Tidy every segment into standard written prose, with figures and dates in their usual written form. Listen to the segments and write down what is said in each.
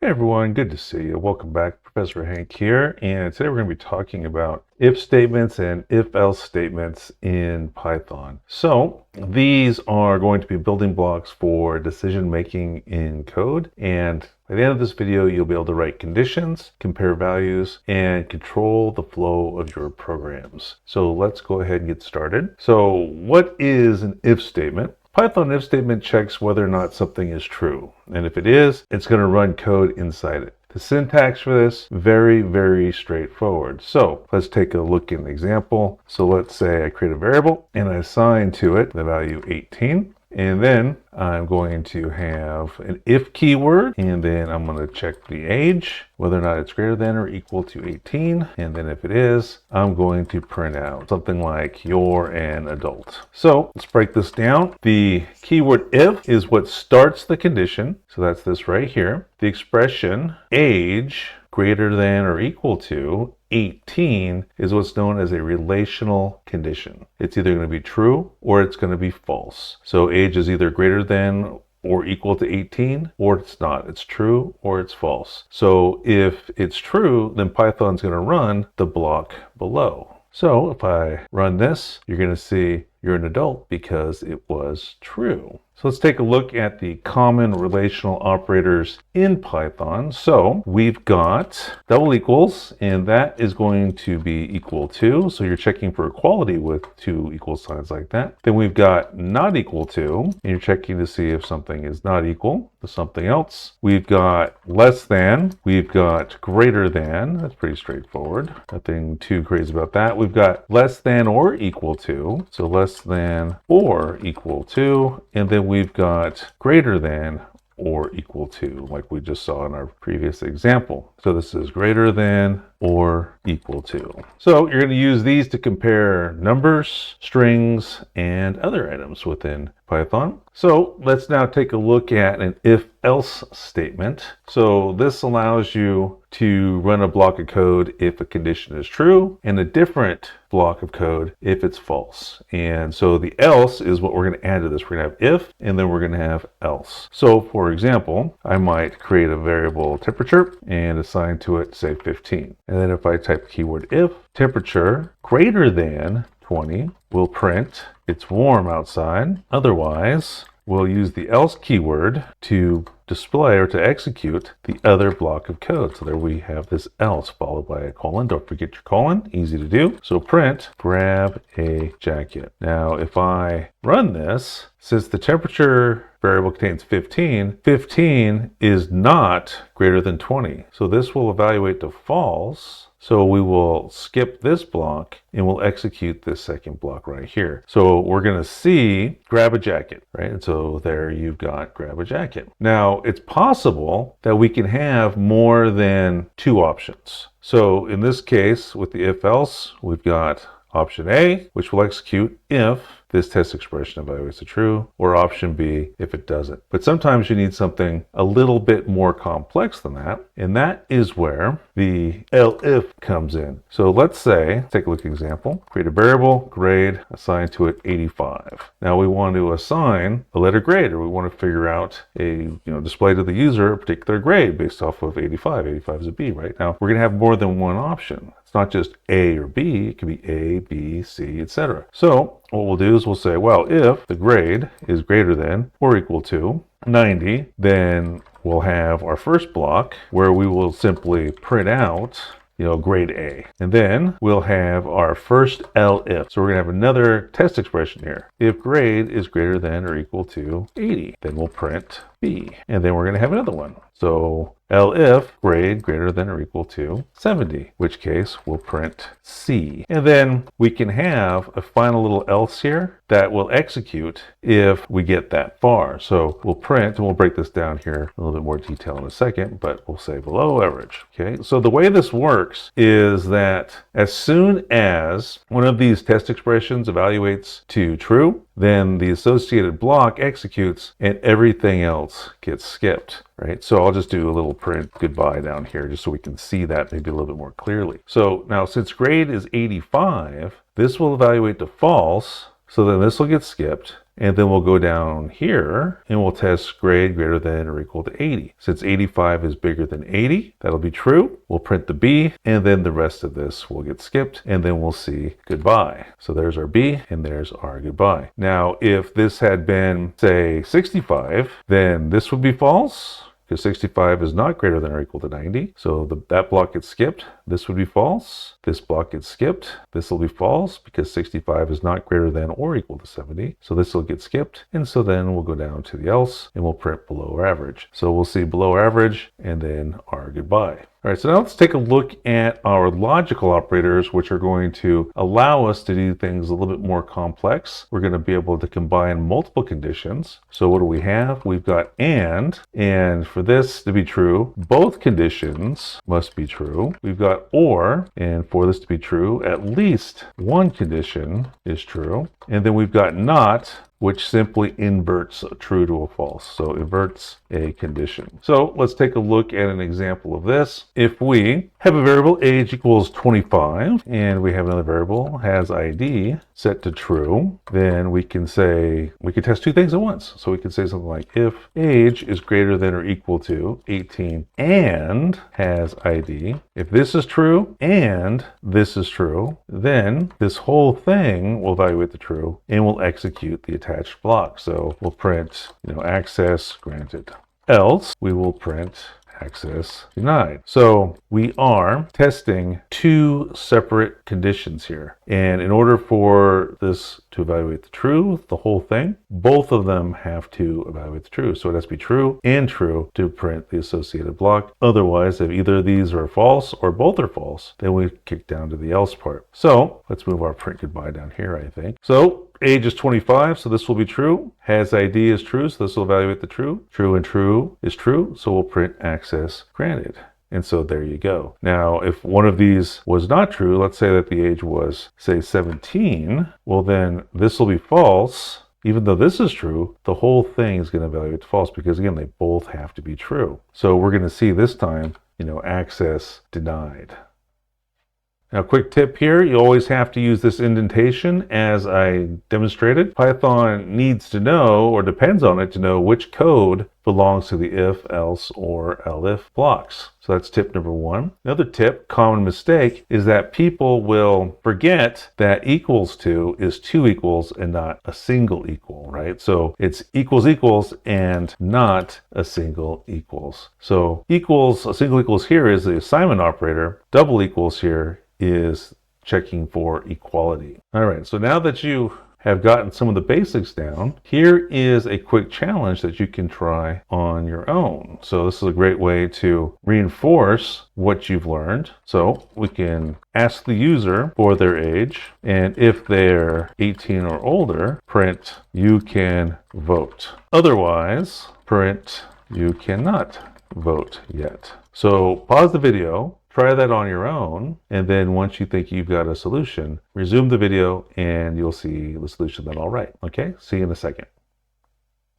Hey everyone, good to see you. Welcome back. Professor Hank here, and today we're going to be talking about if statements and if-else statements in Python. So these are going to be building blocks for decision making in code, and by the end of this video you'll be able to write conditions, compare values, and control the flow of your programs. So let's go ahead and get started. So what is an if statement? Python if statement checks whether or not something is true. And if it is, it's going to run code inside it. The syntax for this, very straightforward. So let's take a look at an example. So let's say I create a variable and I assign to it the value 18. And then I'm going to have an if keyword, and then I'm going to check the age, whether or not it's greater than or equal to 18. And then if it is, I'm going to print out something like you're an adult. So let's break this down. The keyword if is what starts the condition. So that's this right here. The expression age greater than or equal to 18 is what's known as a relational condition. It's either going to be true or it's going to be false. So age is either greater than or equal to 18, or it's not. It's true or it's false. So if it's true, then Python's going to run the block below. So if I run this, you're going to see you're an adult because it was true. So let's take a look at the common relational operators in Python. So we've got double equals, and that is going to be equal to. So you're checking for equality with two equal signs like that. Then we've got not equal to, and you're checking to see if something is not equal to something else. We've got less than, we've got greater than. That's pretty straightforward. Nothing too crazy about that. We've got less than or equal to. So less than or equal to, and then we've got greater than or equal to, like we just saw in our previous example. So this is greater than or equal to. So you're going to use these to compare numbers, strings, and other items within Python. So let's now take a look at an if-else statement. So this allows you to run a block of code if a condition is true, and a different block of code if it's false. And so the else is what we're going to add to this. We're going to have if, and then we're going to have else. So for example, I might create a variable temperature and assign to it, say 15. And then if I type keyword if, temperature greater than 20 will print it's warm outside. Otherwise, we'll use the else keyword to display or to execute the other block of code. So there we have this else followed by a colon. Don't forget your colon, easy to do. So print grab a jacket. Now if I run this, since the temperature variable contains 15, 15 is not greater than 20. So this will evaluate to false. So we will skip this block and we'll execute this second block right here. So we're going to see grab a jacket, right? And so there you've got grab a jacket. Now it's possible that we can have more than two options. So in this case with the if else, we've got option A, which will execute if this test expression evaluates to true, or option B if it doesn't. But sometimes you need something a little bit more complex than that, and that is where the elif comes in. So let's say, take a look at an example, create a variable, grade, assign to it 85. Now we want to assign a letter grade, or we want to figure out a display to the user a particular grade based off of 85. 85 is a B, right? Now we're going to have more than one option. It's not just A or B, it could be A, B, C, etc. So what we'll do is we'll say, well, if the grade is greater than or equal to 90, then we'll have our first block where we will simply print out grade A. And then we'll have our first elif. So we're going to have another test expression here. If grade is greater than or equal to 80, then we'll print B. And then we're going to have another one. So elif grade greater than or equal to 70, which case we'll print C. And then we can have a final little else here that will execute if we get that far. So we'll print, and we'll break this down here in a little bit more detail in a second, but we'll say below average. Okay, so the way this works is that as soon as one of these test expressions evaluates to true, then the associated block executes and everything else gets skipped, right? So I'll just do a little print goodbye down here just so we can see that maybe a little bit more clearly. So now since grade is 85, this will evaluate to false. So then this will get skipped. And then we'll go down here and we'll test grade greater than or equal to 80. Since 85 is bigger than 80, that'll be true. We'll print the B, and then the rest of this will get skipped, and then we'll see goodbye. So there's our B, and there's our goodbye. Now, if this had been, say, 65, then this would be false, because 65 is not greater than or equal to 90. So that block gets skipped. This would be false. This block gets skipped. This will be false because 65 is not greater than or equal to 70. So this will get skipped. And so then we'll go down to the else and we'll print below or average. So we'll see below average and then our goodbye. All right, so now let's take a look at our logical operators, which are going to allow us to do things a little bit more complex. We're going to be able to combine multiple conditions. So what do we have? We've got and for this to be true, both conditions must be true. We've got or, and for this to be true, at least one condition is true. And then we've got not, which simply inverts a true to a false. So inverts a condition. So let's take a look at an example of this. If we have a variable age equals 25, and we have another variable has ID set to true, then we can say, we can test two things at once. So we can say something like, if age is greater than or equal to 18 and has ID, if this is true and this is true, then this whole thing will evaluate the true and will execute the attached block. So we'll print, access granted. Else we will print access denied. So we are testing two separate conditions here. And in order for this to evaluate the true, the whole thing, both of them have to evaluate the true. So it has to be true and true to print the associated block. Otherwise, if either of these are false or both are false, then we kick down to the else part. So let's move our print goodbye down here, I think. So age is 25, so this will be true. Has ID is true, so this will evaluate the true. True and true is true, so we'll print access granted. And so there you go. Now, if one of these was not true, let's say that the age was, say, 17, well then this will be false. Even though this is true, the whole thing is going to evaluate false because, again, they both have to be true. So we're going to see this time, access denied. Now, quick tip here, you always have to use this indentation as I demonstrated. Python needs to know, or depends on it to know, which code belongs to the if, else, or elif blocks. So that's tip number one. Another tip, common mistake, is that people will forget that equals to is two equals and not a single equal, right? So it's equals equals and not a single equals. So equals, a single equals here is the assignment operator. Double equals here is checking for equality. All right, so now that you have gotten some of the basics down, here is a quick challenge that you can try on your own. So this is a great way to reinforce what you've learned. So we can ask the user for their age, and if they're 18 or older, print you can vote. Otherwise, print you cannot vote yet. So pause the video, try that on your own, and then once you think you've got a solution, resume the video and you'll see the solution that I'll write. Okay, see you in a second.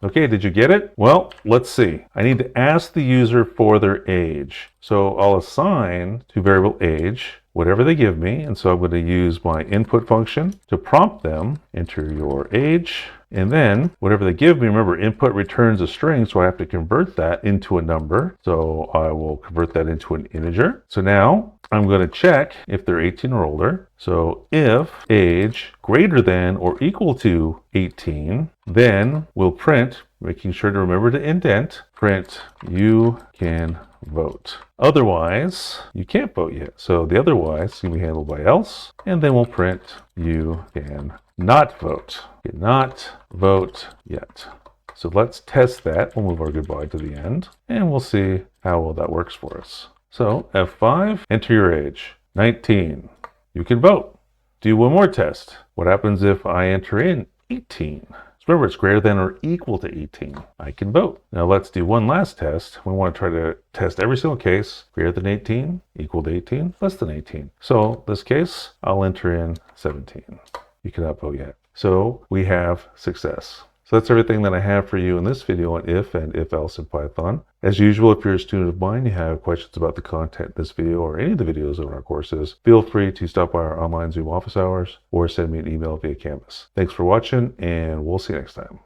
Okay, did you get it? Well, let's see. I need to ask the user for their age. So I'll assign to variable age whatever they give me, and so I'm going to use my input function to prompt them, enter your age, and then whatever they give me, remember input returns a string, so I have to convert that into a number. So I will convert that into an integer. So now I'm going to check if they're 18 or older. So if age greater than or equal to 18, then we'll print, making sure to remember to indent, print you can vote. Otherwise, you can't vote yet. So the otherwise can be handled by else, and then we'll print you can not vote. Cannot vote yet. So let's test that. We'll move our goodbye to the end, and we'll see how well that works for us. So F5, enter your age, 19. You can vote. Do one more test. What happens if I enter in 18? Remember, it's greater than or equal to 18. I can vote. Now let's do one last test. We want to try to test every single case. Greater than 18, equal to 18, less than 18. So this case, I'll enter in 17. You cannot vote yet. So we have success. So that's everything that I have for you in this video on if and if else in Python. As usual, if you're a student of mine, you have questions about the content in this video or any of the videos in our courses, feel free to stop by our online Zoom office hours or send me an email via Canvas. Thanks for watching, and we'll see you next time.